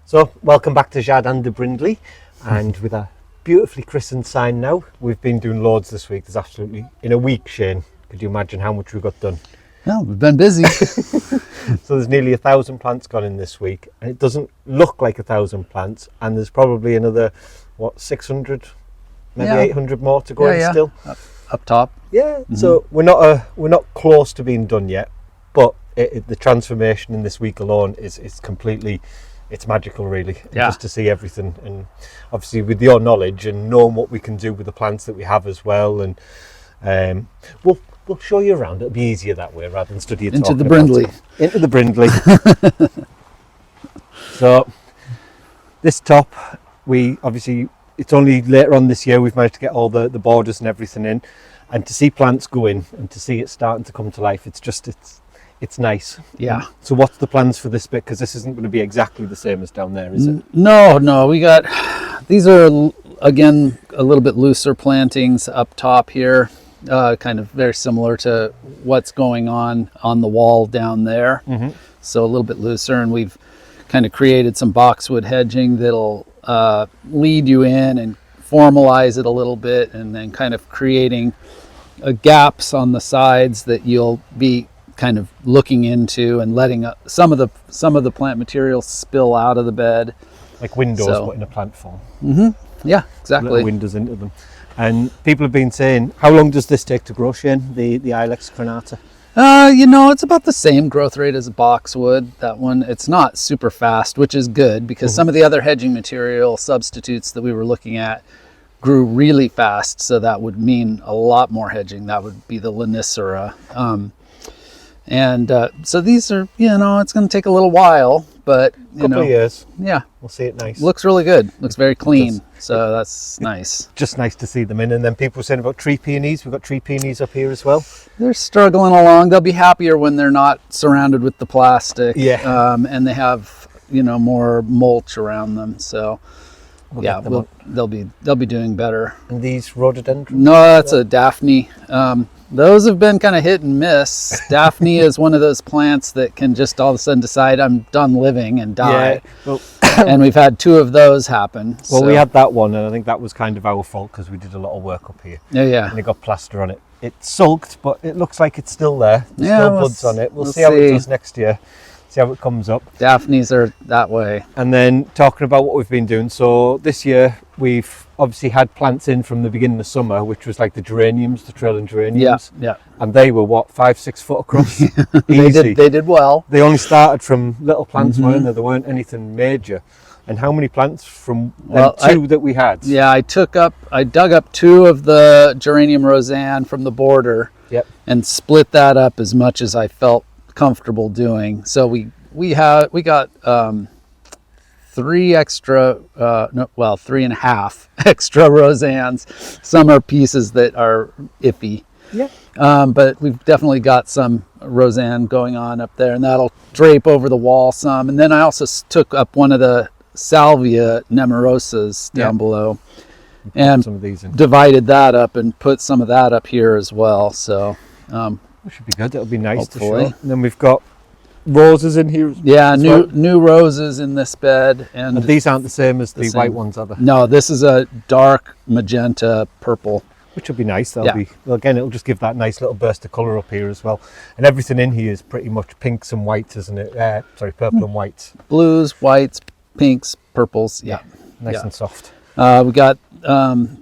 So, welcome back to Jardin de Brindley, and with a beautifully christened sign now. We've been doing loads this week. There's absolutely, in a week, Shane, could you imagine how much we got done? Yeah, we've been busy. So there's nearly 1,000 plants gone in this week, and it doesn't look like 1,000 plants, and there's probably another, 600, maybe 800 more to go in still? Up top. Yeah, so we're not close to being done yet, but the transformation in this week alone is completely... It's magical, really, just to see everything, and obviously with your knowledge and knowing what we can do with the plants that we have as well, and we'll show you around. It'll be easier that way rather than study it into the Brindley. Into the Brindley. So this top, we obviously, it's only later on this year we've managed to get all the borders and everything in, and to see plants go in and to see it starting to come to life, it's nice. Yeah. So what's the plans for this bit? Because this isn't going to be exactly the same as down there, is it? No. We got, these are, again, a little bit looser plantings up top here. Kind of very similar to what's going on the wall down there. Mm-hmm. So a little bit looser. And we've kind of created some boxwood hedging that'll lead you in and formalize it a little bit. And then kind of creating gaps on the sides that you'll be kind of looking into and letting some of the plant material spill out of the bed, like windows, but in a plant form. Yeah, exactly. Little windows into them. And people have been saying, how long does this take to grow, Shane? The Ilex crenata? It's about the same growth rate as a boxwood. That one, it's not super fast, which is good because some of the other hedging material substitutes that we were looking at grew really fast. So that would mean a lot more hedging. That would be the Lonicera. So these are, it's going to take a little while, but couple of years. Yeah, we'll see it nice. Looks really good. Looks very clean. So that's nice. Just nice to see them in. And then people were saying about tree peonies. We've got tree peonies up here as well. They're struggling along. They'll be happier when they're not surrounded with the plastic. Yeah. And they have, more mulch around them. So they'll be doing better. And these rhododendrons? No, that's a Daphne. Those have been kind of hit and miss. Daphne is one of those plants that can just all of a sudden decide I'm done living and die. Yeah. Well, and we've had 2 of those happen. Well, we had that one, and I think that was kind of our fault because we did a lot of work up here. Yeah. And it got plaster on it. It sulked, but it looks like it's still there. There's still buds on it. We'll see how it does next year. See how it comes up. Daphnes are that way. And then talking about what we've been doing. So this year we've obviously had plants in from the beginning of summer, which was like the geraniums, the trailing geraniums. Yeah. And they were 5-6 foot across. They did well. They only started from little plants, weren't they? There weren't anything major. And how many plants from them 2 that we had? Yeah, I dug up 2 of the geranium roseanne from the border. Yep. And split that up as much as I felt comfortable doing. So we got 3 extra 3.5 extra roseannes. Some are pieces that are iffy. Yeah. But we've definitely got some roseanne going on up there, and that'll drape over the wall some. And then I also took up one of the salvia nemorosas down below and some of these in. Divided that up and put some of that up here as well. So it should be good. It'll be nice hopefully. To show. And then we've got roses in here. Yeah, new roses in this bed. And these aren't the same as the white ones, are they? No, this is a dark magenta purple. Which will be nice. Again, it'll just give that nice little burst of colour up here as well. And everything in here is pretty much pinks and whites, isn't it? Purple and whites. Blues, whites, pinks, purples. Yeah. Nice and soft. We got,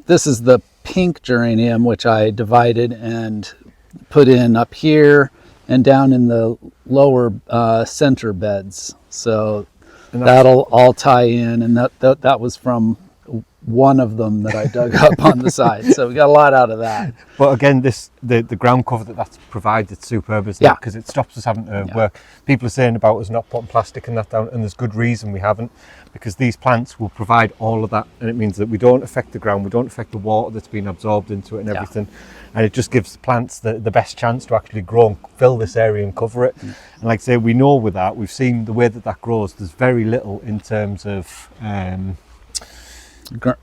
this is the pink geranium, which I divided and put in up here and down in the lower center beds. So that'll all tie in, and that was from one of them that I dug up on the side. So we got a lot out of that. But again, the ground cover that's provided, it's superb, isn't it? Because it stops us having to work. People are saying about us not putting plastic and that down, and there's good reason we haven't, because these plants will provide all of that, and it means that we don't affect the ground, we don't affect the water that's been absorbed into it and everything. And it just gives the plants the best chance to actually grow and fill this area and cover it. And like I say, we know with that, we've seen the way that grows, there's very little in terms of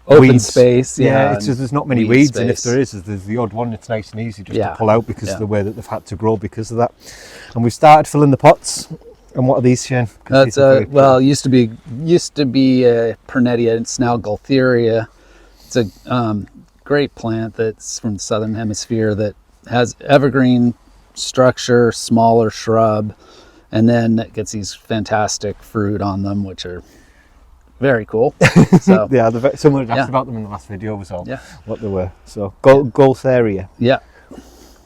open weeds. Space. It's just, there's not many weeds, space. And if there is, there's the odd one. It's nice and easy just to pull out because of the way that they've had to grow because of that. And we've started filling the pots. And what are these, Shane? That's well, it used to be Pernettia. It's now Gaultheria. It's a great plant that's from the southern hemisphere that has evergreen structure, smaller shrub, and then it gets these fantastic fruit on them, which are very cool. So yeah, someone had asked about them in the last video, was all what they were. So Gaultheria. Yeah.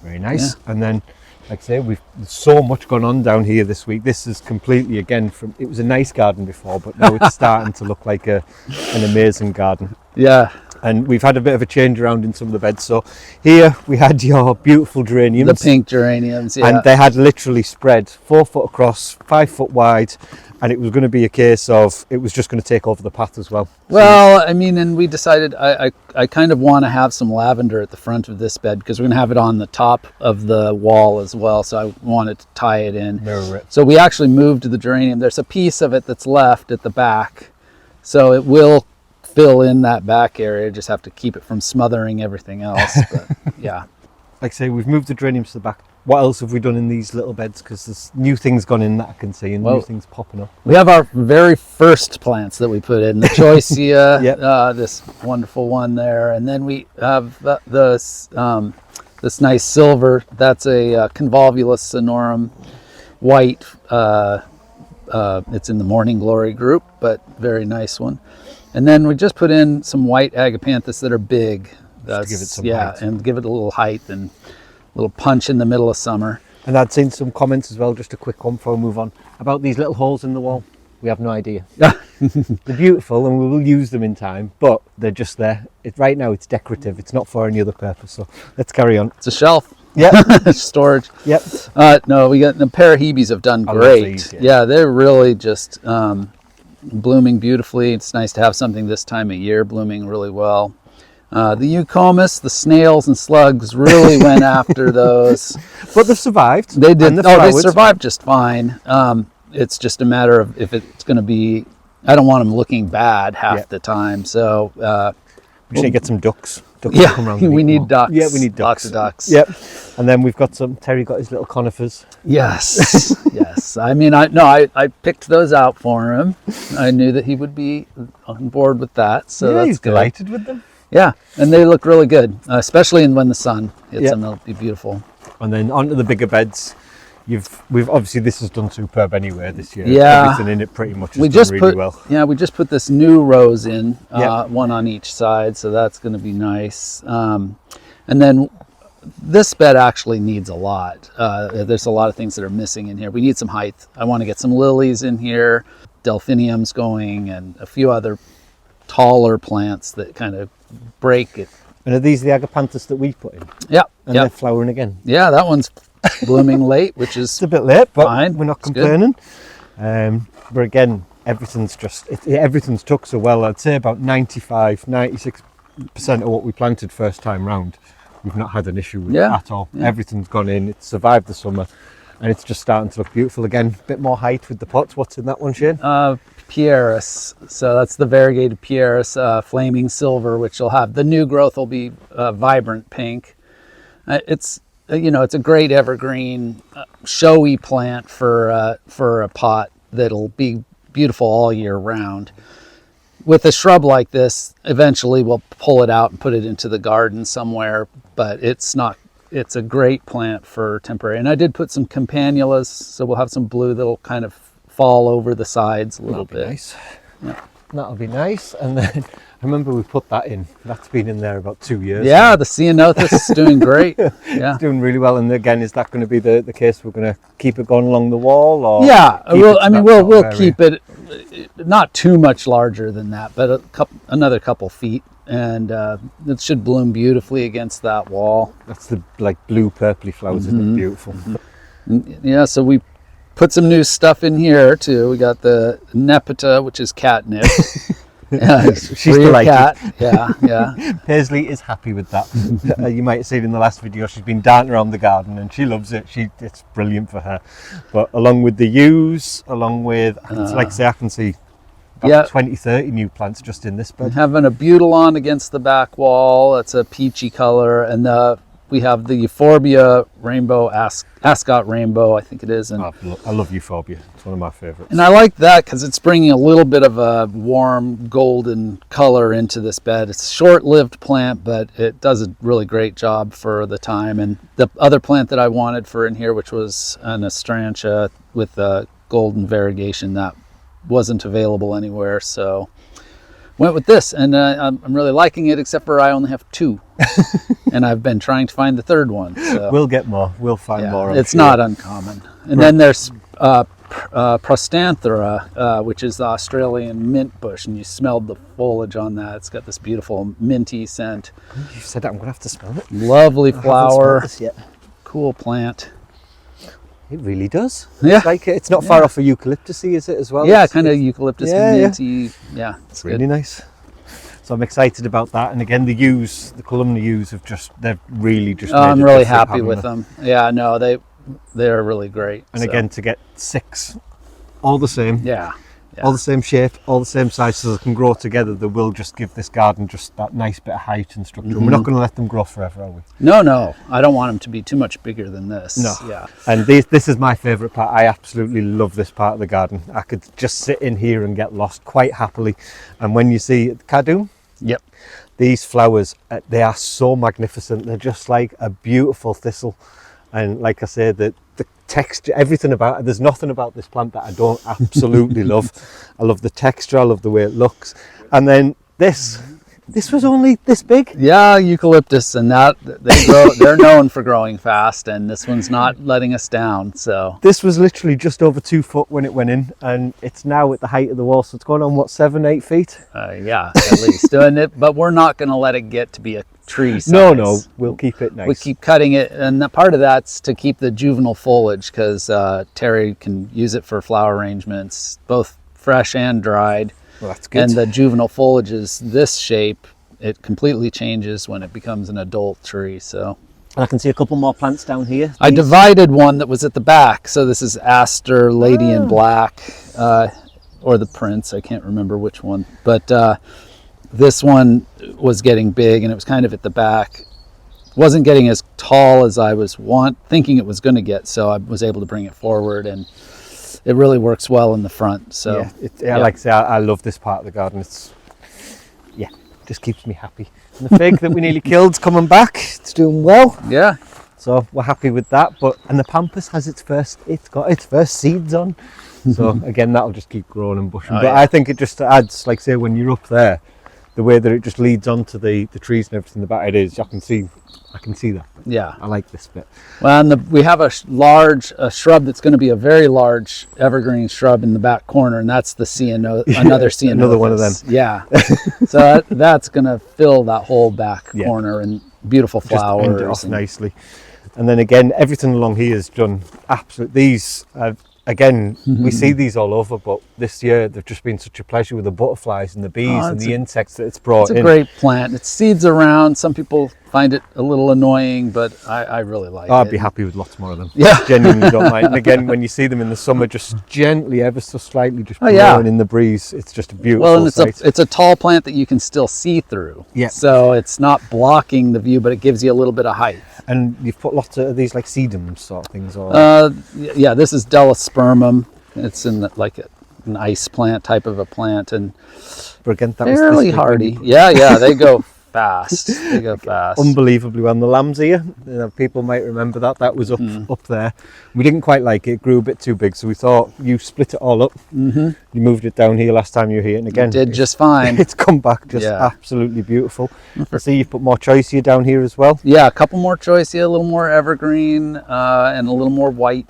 Very nice. Yeah. And then, like I say, there's so much gone on down here this week. This is completely, again, it was a nice garden before, but now it's starting to look like an amazing garden. Yeah. And we've had a bit of a change around in some of the beds. So here we had your beautiful geraniums. The pink geraniums, yeah. And they had literally spread 4 foot across, 5 foot wide. And it was going to be a case of, it was just going to take over the path as well. Well, I mean, and we decided I kind of want to have some lavender at the front of this bed because we're going to have it on the top of the wall as well. So I wanted to tie it in. Mirror it. So we actually moved the geranium. There's a piece of it that's left at the back. So it will fill in that back area. Just have to keep it from smothering everything else. But yeah. Like I say, we've moved the geraniums to the back. What else have we done in these little beds? Because there's new things gone in that I can see, and new things popping up. We have our very first plants that we put in, the choicea, this wonderful one there, and then we have this nice silver. That's a convolvulus sonorum, white. It's in the morning glory group, but very nice one. And then we just put in some white agapanthus that are big. Just to give it some height. And give it a little height and little punch in the middle of summer. And I'd seen some comments as well, just a quick one before we move on, about these little holes in the wall. We have no idea. They're beautiful and we will use them in time, but they're just there. Right now it's decorative. It's not for any other purpose. So let's carry on. It's a shelf. Yeah. Storage. Yep. No, we got the parahebes have done great. These, yeah, they're really just blooming beautifully. It's nice to have something this time of year blooming really well. The eucomis, the snails and slugs really went after those. But they've survived. They did. They survived just fine. It's just a matter of if it's going to be, I don't want them looking bad half the time. So we should get some ducks. Yeah, come around we need ducks. Yeah, we need ducks. Lots of ducks. Yep. And then we've got Terry got his little conifers. Yes. Yes. I mean, I picked those out for him. I knew that he would be on board with that. So that's he's good. Delighted with them. Yeah, and they look really good, especially when the sun hits them. They'll be beautiful. And then onto the bigger beds. We've obviously, this has done superb anyway this year. Yeah, everything in it pretty much has done really well. Yeah, we just put this new rose in, one on each side, so that's going to be nice. And then this bed actually needs a lot. There's a lot of things that are missing in here. We need some height. I want to get some lilies in here, delphiniums going, and a few other taller plants that kind of break it. And are these the agapanthus that we put in? Yeah. And they're flowering again? Yeah, that one's blooming late, which is it's a bit late, but fine. We're not complaining. But again, everything's took so well. I'd say about 96% of what we planted first time round, we've not had an issue with at all. Yeah. Everything's gone in, it's survived the summer, and it's just starting to look beautiful again. A bit more height with the pots. What's in that one, Shane? Pieris. So that's the variegated Pieris, flaming silver, which will have the new growth will be vibrant pink. It's a great evergreen, showy plant for a pot that'll be beautiful all year round. With a shrub like this, eventually we'll pull it out and put it into the garden somewhere, but it's a great plant for temporary. And I did put some campanulas, so we'll have some blue that'll kind of fall over the sides a little bit. Nice. Yeah. That'll be nice. And then I remember we put that in. That's been in there about 2 years. Yeah, now. The ceanothus is doing great. Yeah, it's doing really well. And again, is that going to be the case? We're going to keep it going along the wall, or we'll keep it not too much larger than that, but another couple feet, and it should bloom beautifully against that wall. That's the blue purpley flowers. Isn't it beautiful? Mm-hmm. Yeah. So we put some new stuff in here too. We got the Nepeta, which is catnip. She's delighted. Cat. Yeah. Paisley is happy with that. You might have seen in the last video, she's been darting around the garden and she loves it. It's brilliant for her. But along with the yews, along with, I can see about 20, 30 new plants just in this bed. Having a butylon against the back wall. It's a peachy color, and the we have the Euphorbia Rainbow, Ascot Rainbow, I think it is. And I love Euphorbia. It's one of my favorites. And I like that because it's bringing a little bit of a warm golden color into this bed. It's a short-lived plant, but it does a really great job for the time. And the other plant that I wanted for in here, which was an astrantia with golden variegation, that wasn't available anywhere, so went with this, and I'm really liking it, except for I only have 2. And I've been trying to find the 3rd one. So. We'll get more. We'll find more. It's not uncommon. And then there's Prostanthera, which is the Australian mint bush, and you smelled the foliage on that. It's got this beautiful minty scent. You said that, I'm going to have to smell it. Lovely flower. I haven't smelled this yet. Cool plant. It really does. Yeah. It's not far off a eucalyptusy, is it, as well? Yeah, kind of eucalyptus minty. Yeah, it's really nice. So I'm excited about that. And again, the columnar yews they've really just made I'm really happy with them. Yeah, no, they're really great. And again, to get 6 all the same. Yeah. All the same shape, all the same size, so they can grow together. They will just give this garden just that nice bit of height and structure. We're not going to let them grow forever, are we? No. I don't want them to be too much bigger than this. No. Yeah. And this is my favourite part. I absolutely love this part of the garden. I could just sit in here and get lost quite happily. And when you see the cadum, yep, these flowers, they are so magnificent. They're just like a beautiful thistle. And like I say, the texture, everything about it, there's nothing about this plant that I don't absolutely love. I love the texture, I love the way it looks. And then this was only this big. Yeah, eucalyptus, and they're known for growing fast, and this one's not letting us down. So this was literally just over 2 foot when it went in, and it's now at the height of the wall, so it's going on, what, 7-8 feet? Yeah, at least. But we're not going to let it get to be a tree size. No, we'll keep it nice. We keep cutting it, and part of that's to keep the juvenile foliage, because Terry can use it for flower arrangements, both fresh and dried. Well, that's good. And the juvenile foliage is this shape. It completely changes when it becomes an adult tree. So I can see a couple more plants down here. I divided one that was at the back. So this is Aster, Lady in Black, or the Prince. I can't remember which one. But this one was getting big, and it was kind of at the back. Wasn't getting as tall as I was thinking it was going to get. So I was able to bring it forward, and it really works well in the front. So like I say, I love this part of the garden. Just keeps me happy. And the fig that we nearly killed's coming back. It's doing well. Yeah. So we're happy with that. And the pampas has it's got its first seeds on. So again, that'll just keep growing and bushing. I think it just adds, like say, when you're up there, the way that it just leads onto the trees and everything. The back it is. I can see that. Yeah, I like this bit. Well, and we have a shrub that's going to be a very large evergreen shrub in the back corner, and that's the another ceanothus. Another one of them. Yeah. So that's going to fill that whole back corner, and beautiful flowers. Just end it off nicely. And then again, everything along here is done absolutely. These again, we see these all over, but this year they've just been such a pleasure with the butterflies and the bees and the insects that it's brought in. It's a great plant. It seeds around. Some people find it a little annoying, but I really like it. I'd be happy with lots more of them. Yeah. Genuinely don't mind. And again, when you see them in the summer, just gently, ever so slightly, just blowing in the breeze, it's just a beautiful sight. It's a tall plant that you can still see through. Yeah. So it's not blocking the view, but it gives you a little bit of height. And you've put lots of these like sedums sort of things on. Yeah, this is Delospermum. It's in an ice plant type of a plant, and but again, that fairly hardy. Yeah, they go fast. They go fast. Unbelievably well. And the lamb's ear, people might remember that was up there. We didn't quite like it. It grew a bit too big, so we thought you split it all up. You moved it down here last time you were here, and again, it did just fine. It's come back just absolutely beautiful. I see you've put more choicea down here as well. Yeah, a couple more choicea, a little more evergreen, and a little more white,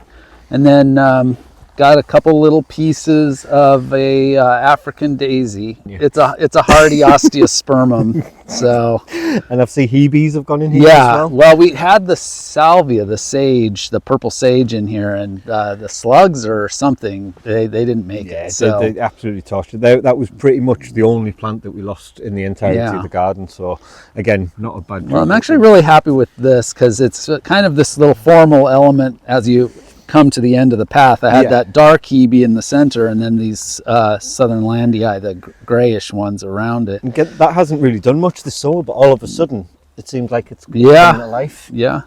and then got a couple little pieces of a African daisy. Yeah. It's a hardy osteospermum. So, and I've seen hebes have gone in here. Yeah, as well. We had the salvia, the sage, the purple sage in here, and the slugs or something. They didn't make it. So they absolutely torched it. That was pretty much the only plant that we lost in the entirety of the garden. So again, not a bad job. Well, I'm actually really happy with this because it's kind of this little formal element as you come to the end of the path. I had that dark hebe in the center, and then these southern landii, the grayish ones around it. And that hasn't really done much this summer, but all of a sudden It seems like it's Yeah. coming to life. Yeah,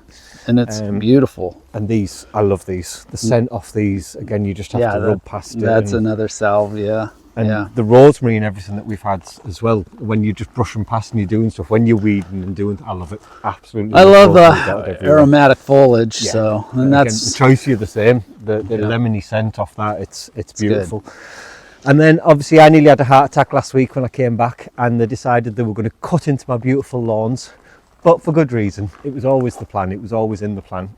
and it's beautiful. And these, I love these. The scent off these, again, you just have to rub past it. That's another salvia. And the rosemary and everything that we've had as well, when you just brush them past and you're doing stuff, when you're weeding and doing, I love it. Absolutely. I love the aromatic foliage. So, and that's again, the choice you're the same. The lemony scent off that, it's beautiful. Good. And then obviously I nearly had a heart attack last week when I came back, and they decided they were going to cut into my beautiful lawns, but for good reason. It was always the plan. It was always in the plan.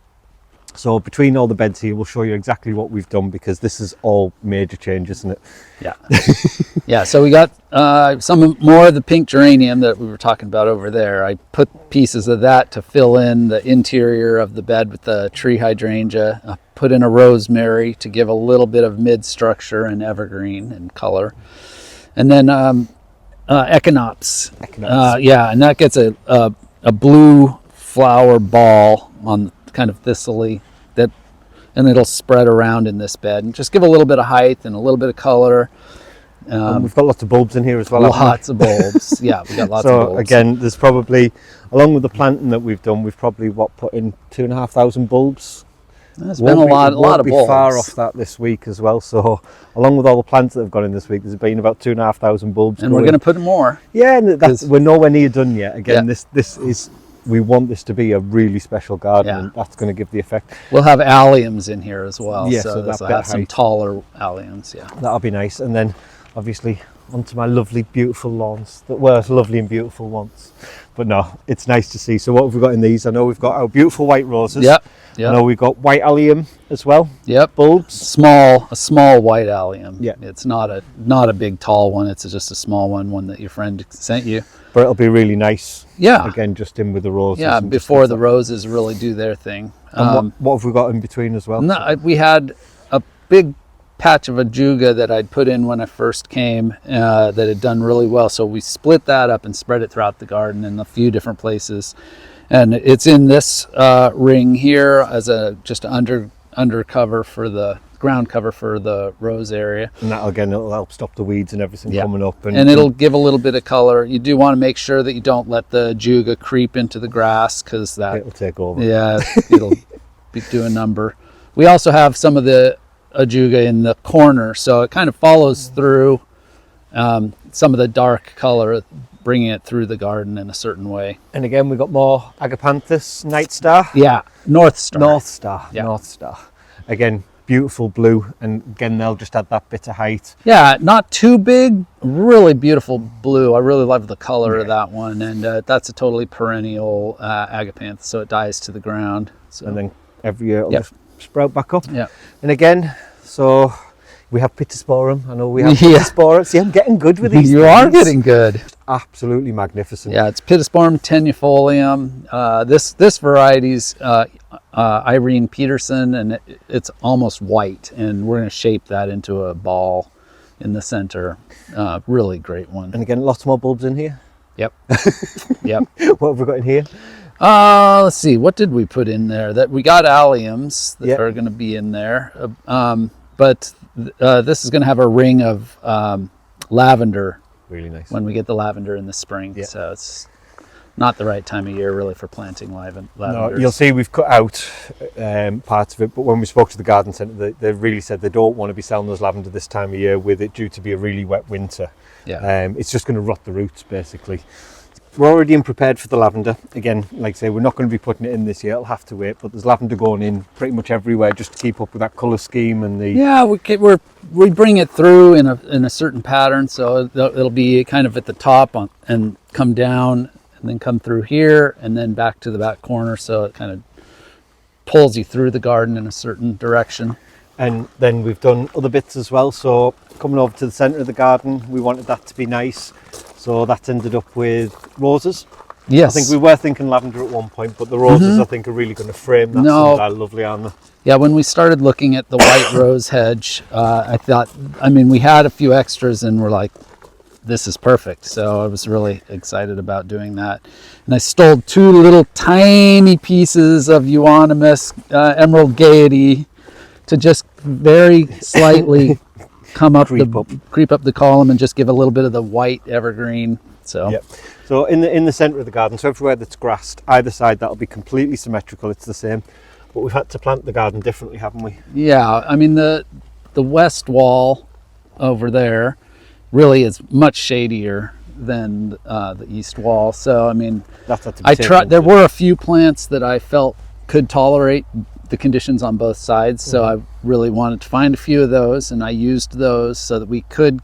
So between all the beds here, we'll show you exactly what we've done, because this is all major changes, isn't it? Yeah. Yeah, so we got some more of the pink geranium that we were talking about over there. I put pieces of that to fill in the interior of the bed with the tree hydrangea. I put in a rosemary to give a little bit of mid-structure and evergreen and color. And then echinops. Yeah, and that gets a blue flower ball on kind of thistly, and it'll spread around in this bed and just give a little bit of height and a little bit of color. We've got lots of bulbs in here as well. Lots of bulbs. Yeah, we've got lots of bulbs. So again, there's probably, along with the planting that we've done, we've probably put in 2,500 bulbs. There's been a lot of bulbs. Won't be far off that this week as well. So along with all the plants that have gone in this week, there's been about 2,500 bulbs. And we're going to put more. Yeah, and we're nowhere near done yet. Again, this is. We want this to be a really special garden, and that's going to give the effect. We'll have alliums in here as well. Yeah, so this will have some taller alliums. Yeah, that'll be nice. And then obviously onto my lovely, beautiful lawns that were lovely and beautiful once. But no, it's nice to see. So what have we got in these? I know we've got our beautiful white roses. Yep. I know we've got white allium as well. Yep. Bulbs. A small white allium. Yeah. It's not a big tall one. It's just a small one that your friend sent you. But it'll be really nice. Yeah. Again, just in with the roses. Yeah, before the roses really do their thing. And what have we got in between as well? No, we had a big patch of ajuga that I'd put in when I first came that had done really well. So we split that up and spread it throughout the garden in a few different places. And it's in this ring here as just undercover for the ground cover for the rose area. And that again, it'll help stop the weeds and everything coming up. And it'll give a little bit of color. You do want to make sure that you don't let the ajuga creep into the grass, because it'll take over. Yeah, it'll do a number. We also have some of the ajuga in the corner, so it kind of follows through some of the dark color, bringing it through the garden in a certain way. And again, we've got more agapanthus night star. Yeah, North Star. Yeah. North Star. Again, beautiful blue, and again, they'll just add that bit of height. Yeah, not too big, really beautiful blue. I really love the color of that one, and that's a totally perennial agapanthus, so it dies to the ground. So. And then every year it'll just sprout back up. Yeah. And again, so we have Pittosporum. I know we have Pittosporum. See, I'm getting good with these. You are getting good. Absolutely magnificent. Yeah, it's Pittosporum tenuifolium. This variety's Irene Peterson, and it's almost white, and we're going to shape that into a ball in the center. Really great one. And again, lots more bulbs in here. Yep. Yep. What have we got in here? Let's see. What did we put in there? That we got alliums that are going to be in there. But this is going to have a ring of lavender. Really nice. When we get the lavender in the spring. Yeah. So it's not the right time of year really for planting lavender. No, you'll see we've cut out parts of it, but when we spoke to the garden centre, they really said they don't want to be selling those lavender this time of year, with it due to be a really wet winter. Yeah. It's just going to rot the roots basically. We're already in prepared for the lavender. Again, like I say, we're not going to be putting it in this year. It'll have to wait, but there's lavender going in pretty much everywhere just to keep up with that colour scheme and the... Yeah, we bring it through in a certain pattern, so it'll be kind of at the top and come down and then come through here and then back to the back corner, so it kind of pulls you through the garden in a certain direction. And then we've done other bits as well. So coming over to the centre of the garden, we wanted that to be nice. So that's ended up with roses. Yes. I think we were thinking lavender at one point, but the roses I think are really going to frame that. Lovely, aren't they? Yeah, when we started looking at the white rose hedge, I thought, we had a few extras and we're like, this is perfect. So I was really excited about doing that. And I stole 2 little tiny pieces of euonymus emerald gaiety to just very slightly creep up the column and just give a little bit of the white evergreen So Yep. So in the centre of the garden, so everywhere that's grassed, either side, that'll be completely symmetrical. It's the same. But we've had to plant the garden differently, haven't we? yeah, I mean the west wall over there really is much shadier than the east wall. So I mean, That's had to be I taken tried. There into- were a few plants that I felt could tolerate the conditions on both sides. So I really wanted to find a few of those, and I used those so that we could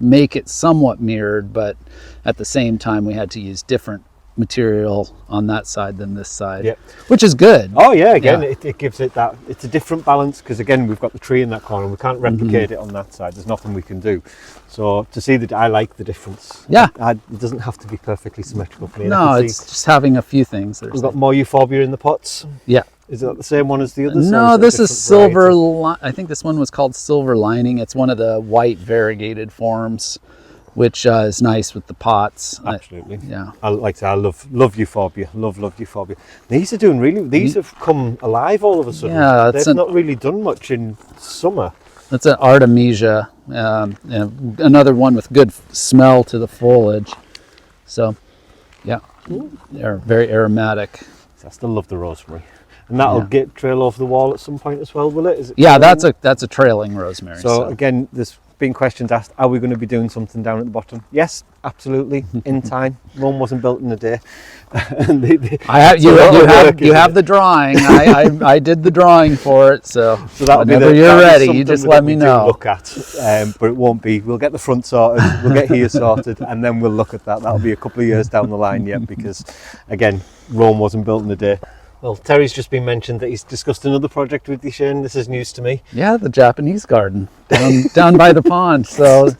make it somewhat mirrored, but at the same time we had to use different material on that side than this side. Yep. Which is good. Oh yeah, again, Yeah. It gives it that, it's a different balance, because again, we've got the tree in that corner and we can't replicate it on that side. There's nothing we can do. So to see that, I like the difference. Yeah. It doesn't have to be perfectly symmetrical for me. And I No, can it's see just having a few things. we've got more euphorbia in the pots. Yeah. Is that the same one as the others? or No, it a this is different silver. variety? I think this one was called silver lining. It's one of the white variegated forms, which is nice with the pots. Absolutely. Yeah. I like to say, I love euphorbia. Love euphorbia. These are doing really. These have come alive all of a sudden. Yeah, it's they've not really done much in summer. That's an Artemisia, and another one with good smell to the foliage. So, yeah, they're very aromatic. I still love the rosemary, and that'll Yeah. get trail over the wall at some point as well, will it? Is it Yeah, trailing? that's a trailing rosemary. So again, there's been questions asked: are we going to be doing something down at the bottom? Yes, absolutely. In time. Rome wasn't built in a day. And I have it's a lot of work, you isn't have it? the drawing. I did the drawing for it. So that'll be whenever you're ready, you something just that let we me do know. Look at, but it won't be. We'll get the front sorted. We'll get here sorted, and then we'll look at that. That'll be a couple of years down the line yet, because again, Rome wasn't built in a day. Well, Terry's just been mentioned that he's discussed another project with you, Shane. This is news to me. Yeah, the Japanese garden down by the pond. So,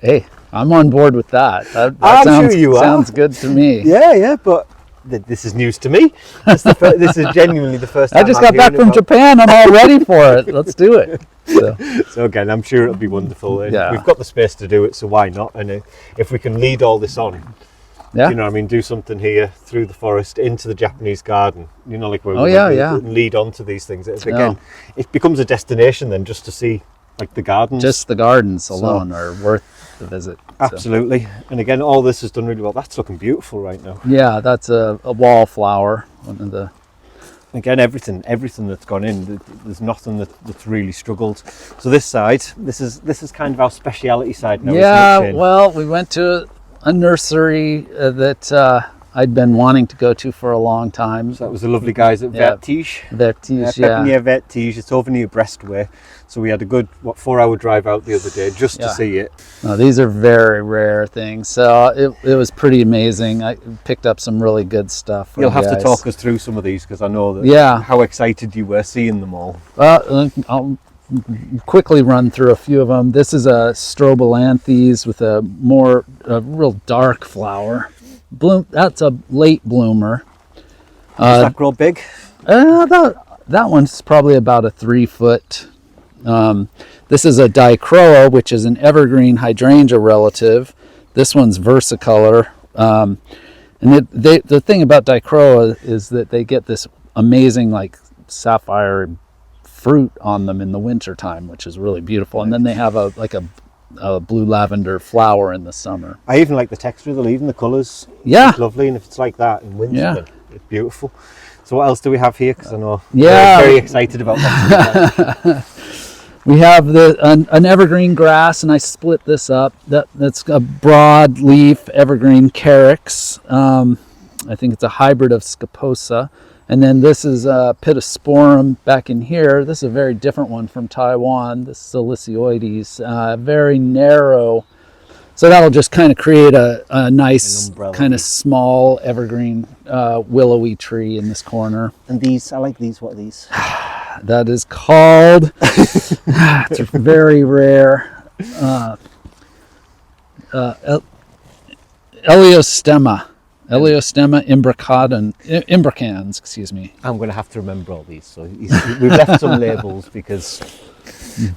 hey, I'm on board with that. That I'm sounds, sure you are. sounds good to me. Yeah, but this is news to me. This is genuinely the first time I just I'm got back hearing from about- Japan. I'm all ready for it. Let's do it. So, So again, I'm sure it'll be wonderful. And Yeah. we've got the space to do it, so why not? And if we can lead all this on, yeah. you know what I mean, do something here through the forest into the Japanese garden, you know, like where Oh, we yeah. lead on to these things. Again, it becomes a destination then, just to see like the gardens. Just the gardens alone are worth the visit. So. Absolutely. And again, all this is done really well. That's looking beautiful right now. Yeah, that's a wallflower. One of the Again, everything that's gone in, there's nothing that's really struggled. So this side, this is kind of our speciality side now, yeah. isn't it, Shane? Well, we went to a nursery that I'd been wanting to go to for a long time. So that was the lovely guys at Yeah. Vertige. Vertige, yeah. Pepinière Vertige. It's over near Brestway. So we had a good 4-hour drive out the other day just to Yeah. see it. No, these are very rare things. So it was pretty amazing. I picked up some really good stuff. for You'll you have to guys. talk us through some of these, because I know that Yeah. how excited you were seeing them all. I'll quickly run through a few of them. This is a strobilanthes with a real dark flower. That's a late bloomer. Does that grow big? That one's probably about a 3 foot. This is a dicroa, which is an evergreen hydrangea relative. This one's versicolor. And the thing about dicroa is that they get this amazing like sapphire fruit on them in the winter time, which is really beautiful. And then they have a blue lavender flower in the summer. I even like the texture of the leaf and the colours. Yeah. It's lovely, and if it's like that in winter, Yeah. then it's beautiful. So what else do we have here? Because I know Yeah. you're very excited about that. We have an evergreen grass, and I split this up. That's a broad leaf evergreen carex. I think it's a hybrid of scaposa. And then this is a pittosporum back in here. This is a very different one from Taiwan. This is Silicioides, very narrow. So that'll just kind of create a nice An umbrella. kind of small evergreen willowy tree in this corner. And these, I like these. What are these? That is called, it's very rare, Eleostema imbricans, excuse me. I'm going to have to remember all these. So we've left some labels, because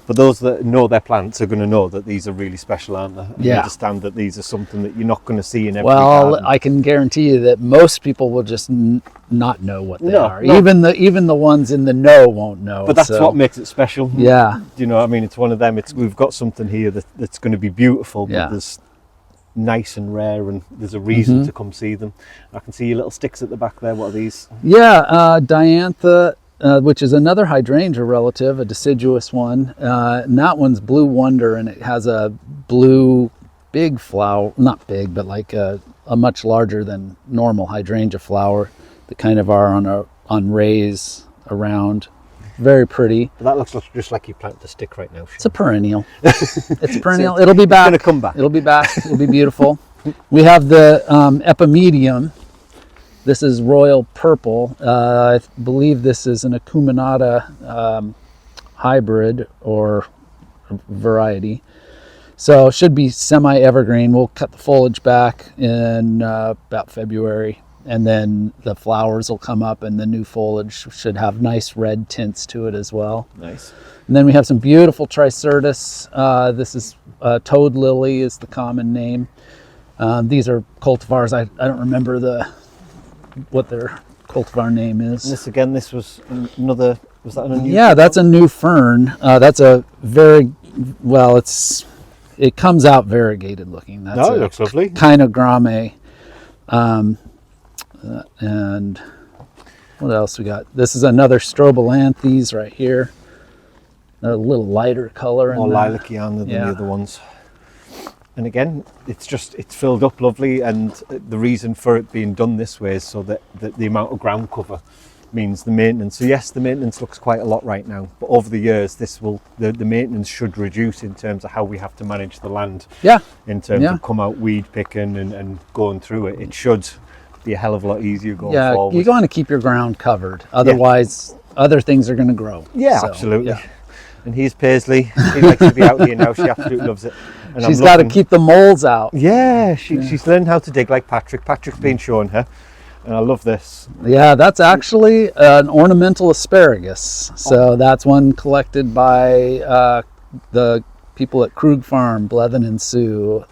for those that know their plants are going to know that these are really special, aren't they? And Yeah. understand that these are something that you're not going to see in every Well, garden. I can guarantee you that most people will just not know what they are. No. Even the ones in the know won't know. But that's so, what makes it special. Yeah. Do you know what I mean? It's one of them. We've got something here that's going to be beautiful, but Yeah. there's nice and rare, and there's a reason to come see them. I can see your little sticks at the back there. What are these? Yeah, diantha, which is another hydrangea relative, a deciduous one. And that one's Blue Wonder, and it has a blue big flower, not big, but like a much larger than normal hydrangea flower that kind of are on rays around. Very pretty. But that looks just like you planted a stick right now. Sean. It's a perennial. It's a perennial. It'll be back. It's going to come back. It'll be back. It'll be beautiful. We have the epimedium. This is royal purple. I believe this is an acuminata hybrid or variety. So it should be semi-evergreen. We'll cut the foliage back in about February. And then the flowers will come up, and the new foliage should have nice red tints to it as well. Nice. And then we have some beautiful tricertis. This is toad lily is the common name. These are cultivars. I don't remember what their cultivar name is. And this again, this was another. Was that a new? Yeah, that's a new fern. That's a very well. It comes out variegated looking. That's it looks lovely. Kind of grame. And what else we got? This is another strobilanthes right here. A little lighter color. More lilac-y than the other ones. And again, it's filled up lovely, and the reason for it being done this way is so that the amount of ground cover means the maintenance. So yes, the maintenance looks quite a lot right now, but over the years, the maintenance should reduce in terms of how we have to manage the land. Yeah. In terms of come out weed picking and going through it, it should be a hell of a lot easier going forward. You want to keep your ground covered, otherwise other things are going to grow. Yeah, so, absolutely. Yeah. And here's Paisley. She likes to be out here now. She absolutely loves it. And she's got to keep the moles out. Yeah, she's learned how to dig like Patrick. Patrick's been showing her, and I love this. Yeah, that's actually an ornamental asparagus. So that's one collected by the people at Krug Farm, Blevin and Sue,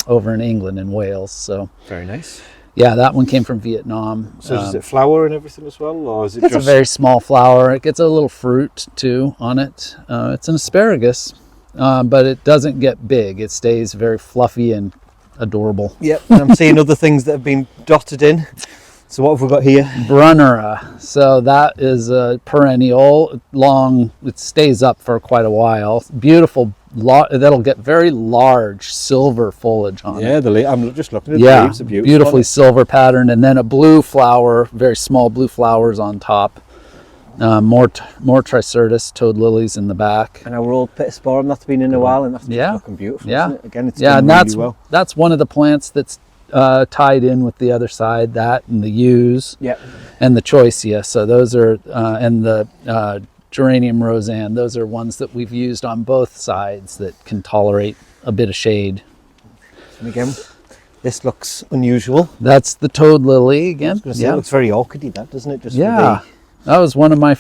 over in England and Wales. So very nice. Yeah, that one came from Vietnam. So does it flower and everything as well, or is it it's a very small flower. It gets a little fruit too on it. It's an asparagus, but it doesn't get big. It stays very fluffy and adorable. Yep, and I'm seeing other things that have been dotted in. So what have we got here? Brunnera. So that is a perennial, long. It stays up for quite a while. Beautiful. That'll get very large silver foliage on it. Yeah, I'm just looking at the leaves. Are beautifully silver patterned, and then a blue flower, very small blue flowers on top. More tricertis, toad lilies in the back. And our old pittosporum that's been in a while, and that's looking beautiful. Yeah, isn't it? Again, it's done really well. That's one of the plants that's tied in with the other side. That and the yews. Yeah. And the choicea. So those are and the geranium roseanne. Those are ones that we've used on both sides that can tolerate a bit of shade. And again, this looks unusual. That's the toad lily again. It looks very orchidy, that doesn't it? That was one of my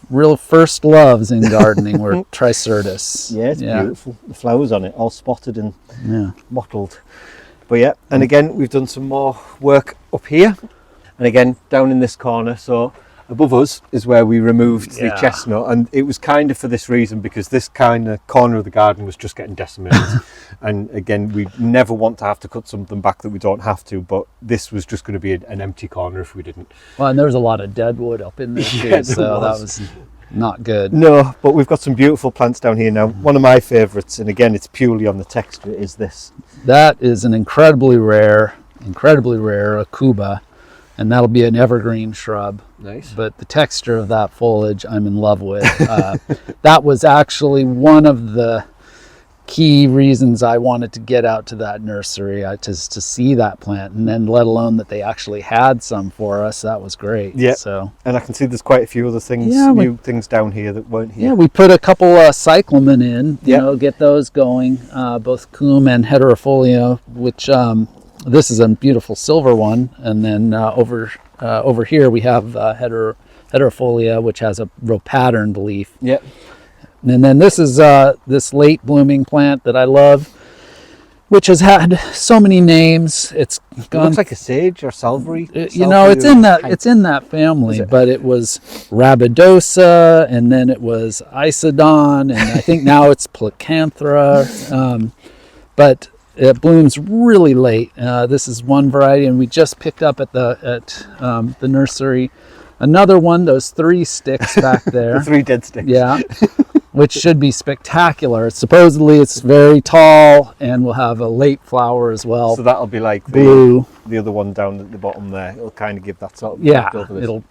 real first loves in gardening were tricertis. Yeah, it's beautiful. The flowers on it, all spotted and mottled. But yeah, and again, we've done some more work up here. And again, down in this corner, so above us is where we removed the chestnut, and it was kind of for this reason, because this kind of corner of the garden was just getting decimated. And again, we never want to have to cut something back that we don't have to, but this was just going to be an empty corner if we didn't. Well, and there was a lot of dead wood up in there too, so that was not good. No, but we've got some beautiful plants down here now. One of my favourites, and again, it's purely on the texture, is this. That is an incredibly rare Akuba. And that'll be an evergreen shrub. Nice. But the texture of that foliage, I'm in love with. That was actually one of the key reasons I wanted to get out to that nursery, to see that plant, and then let alone that they actually had some for us. That was great. Yeah. So. And I can see there's quite a few other things, new things down here that weren't here. Yeah, we put a couple cyclamen in, get those going, both coum and heterofolia, which... this is a beautiful silver one, and then over here we have heterofolia, which has a real patterned leaf. Yep. And then this is this late blooming plant that I love, which has had so many names. It looks like a sage or salvery. It's in that family, but it was rabidosa, and then it was isodon, and I think now it's plecanthera. But it blooms really late. This is one variety, and we just picked up at the nursery another one, those 3 sticks back there. The 3 dead sticks. Yeah, which should be spectacular. Supposedly it's very tall and will have a late flower as well. So that'll be like blue. The other one down at the bottom there. It'll kind of give that sort of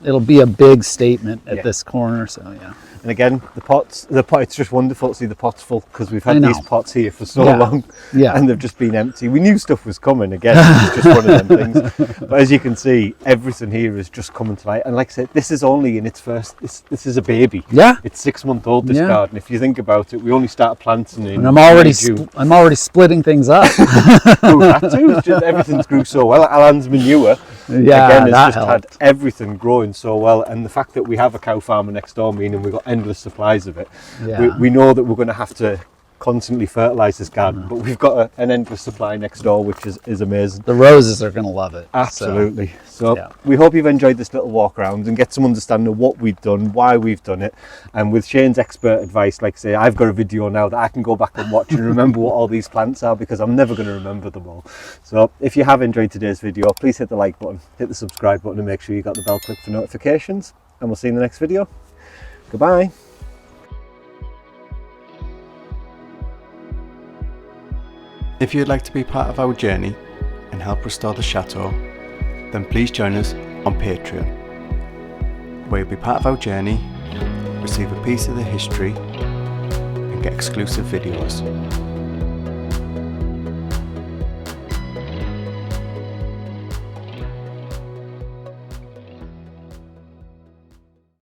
it'll be a big statement at this corner. So yeah. And again, the pot, it's just wonderful to see the pots full, because we've had these pots here for so long, and they've just been empty. We knew stuff was coming again. It's just one of them things. But as you can see, everything here is just coming to light. And like I said, this is only in its first. This is a baby. Yeah, it's 6 months old. This garden. If you think about it, we only started planting in. And I'm already splitting things up. Everything's grew so well. Alan's manure. Again, has just had everything growing so well, and the fact that we have a cow farmer next door, meaning we've got endless supplies of it. We know that we're going to have to constantly fertilize this garden, but we've got an endless supply next door, which is amazing. The roses are going to love it. Absolutely. So we hope you've enjoyed this little walk around and get some understanding of what we've done, why we've done it, and with Shane's expert advice, like I say, I've got a video now that I can go back and watch and remember what all these plants are, because I'm never going to remember them all. So if you have enjoyed today's video, please hit the like button, hit the subscribe button, and make sure you got the bell clicked for notifications, and we'll see you in the next video. Goodbye. If you'd like to be part of our journey and help restore the chateau, then please join us on Patreon, where you'll be part of our journey, receive a piece of the history, and get exclusive videos.